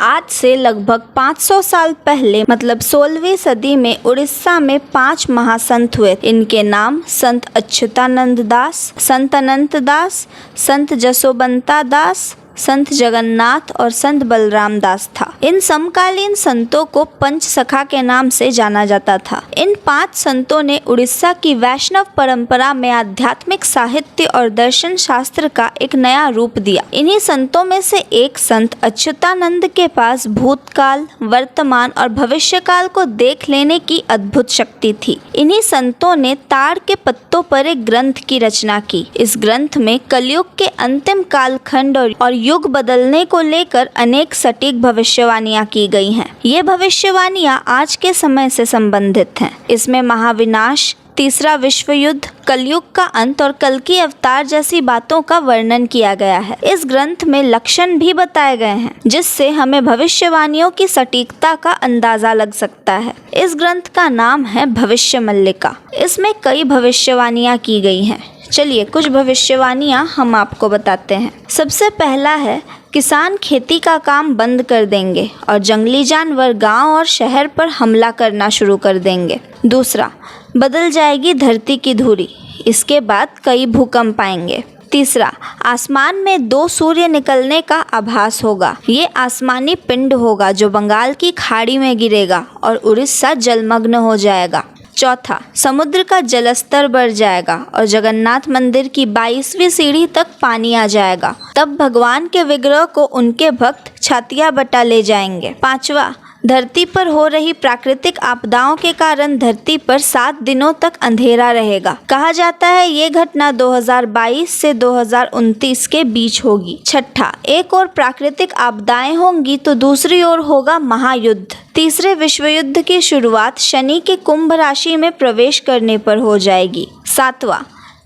आज से लगभग 500 साल पहले मतलब 16वीं सदी में उड़ीसा में 5 महासंत हुए। इनके नाम संत अच्युतानंद दास, संत अनंत दास, संत जसोबंता दास, संत जगन्नाथ और संत बलराम दास था। इन समकालीन संतों को पंच सखा के नाम से जाना जाता था। इन 5 संतों ने उड़ीसा की वैष्णव परंपरा में आध्यात्मिक साहित्य और दर्शन शास्त्र का एक नया रूप दिया। इन्हीं संतों में से एक संत अच्युतानंद के पास भूतकाल, वर्तमान और भविष्यकाल को देख लेने की अद्भुत शक्ति थी। इन्हीं संतों ने ताड़ के पत्तों पर एक ग्रंथ की रचना की। इस ग्रंथ में कलयुग के अंतिम कालखंड और युग बदलने को लेकर अनेक सटीक भविष्यवाणियां की गई हैं। ये भविष्यवाणियां आज के समय से संबंधित हैं। इसमें महाविनाश, तीसरा विश्व युद्ध, कलयुग का अंत और कल की अवतार जैसी बातों का वर्णन किया गया है। इस ग्रंथ में लक्षण भी बताए गए हैं जिससे हमें भविष्यवाणियों की सटीकता का अंदाजा लग सकता है। इस ग्रंथ का नाम है भविष्य मल्लिका। इसमें कई भविष्यवाणियां की गई हैं। चलिए कुछ भविष्यवाणियां हम आपको बताते हैं। सबसे पहला है, किसान खेती का काम बंद कर देंगे और जंगली जानवर गांव और शहर पर हमला करना शुरू कर देंगे। दूसरा, बदल जाएगी धरती की धुरी, इसके बाद कई भूकंप आएंगे। तीसरा, आसमान में 2 सूर्य निकलने का आभास होगा। ये आसमानी पिंड होगा जो बंगाल की खाड़ी में गिरेगा और उड़ीसा जलमग्न हो जाएगा। चौथा, समुद्र का जलस्तर बढ़ जाएगा और जगन्नाथ मंदिर की 22वीं सीढ़ी तक पानी आ जाएगा। तब भगवान के विग्रह को उनके भक्त छातियां बटा ले जाएंगे। पांचवा, धरती पर हो रही प्राकृतिक आपदाओं के कारण धरती पर 7 दिनों तक अंधेरा रहेगा। कहा जाता है ये घटना 2022 से 2029 के बीच होगी। छठा, एक और प्राकृतिक आपदाएं होंगी तो दूसरी ओर होगा महायुद्ध। तीसरे विश्व युद्ध की शुरुआत शनि के कुंभ राशि में प्रवेश करने पर हो जाएगी। सातवां,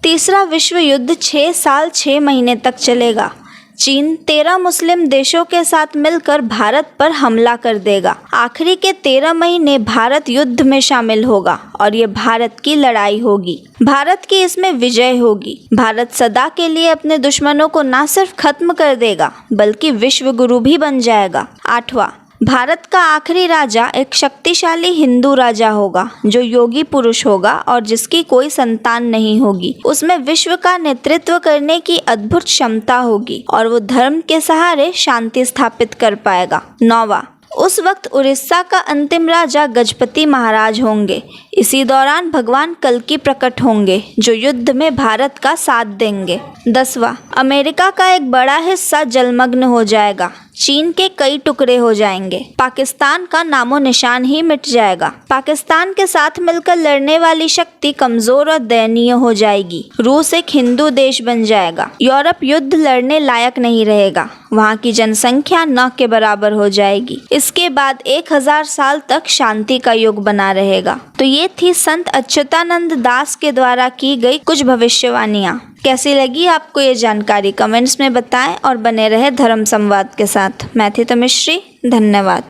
तीसरा विश्व युद्ध 6 साल 6 महीने तक चलेगा। चीन 13 मुस्लिम देशों के साथ मिलकर भारत पर हमला कर देगा। आखिरी के 13 महीने भारत युद्ध में शामिल होगा और ये भारत की लड़ाई होगी। भारत की इसमें विजय होगी। भारत सदा के लिए अपने दुश्मनों को न सिर्फ खत्म कर देगा बल्कि विश्व गुरु भी बन जाएगा। आठवां, भारत का आखिरी राजा एक शक्तिशाली हिंदू राजा होगा जो योगी पुरुष होगा और जिसकी कोई संतान नहीं होगी। उसमें विश्व का नेतृत्व करने की अद्भुत क्षमता होगी और वो धर्म के सहारे शांति स्थापित कर पाएगा। 9वां, उस वक्त उड़ीसा का अंतिम राजा गजपति महाराज होंगे। इसी दौरान भगवान कल्कि प्रकट होंगे जो युद्ध में भारत का साथ देंगे। 10वां, अमेरिका का एक बड़ा हिस्सा जलमग्न हो जाएगा। चीन के कई टुकड़े हो जाएंगे। पाकिस्तान का नामो निशान ही मिट जाएगा। पाकिस्तान के साथ मिलकर लड़ने वाली शक्ति कमजोर और दयनीय हो जाएगी। रूस एक हिंदू देश बन जाएगा। यूरोप युद्ध लड़ने लायक नहीं रहेगा। वहाँ की जनसंख्या न के बराबर हो जाएगी। इसके बाद 1000 साल तक शांति का युग बना रहेगा। तो ये थी संत अच्युतानंद दास के द्वारा की गई कुछ भविष्यवाणियाँ। कैसी लगी आपको ये जानकारी? कमेंट्स में बताएं और बने रहे धर्म संवाद के साथ। मैं थी तमिश्री, धन्यवाद।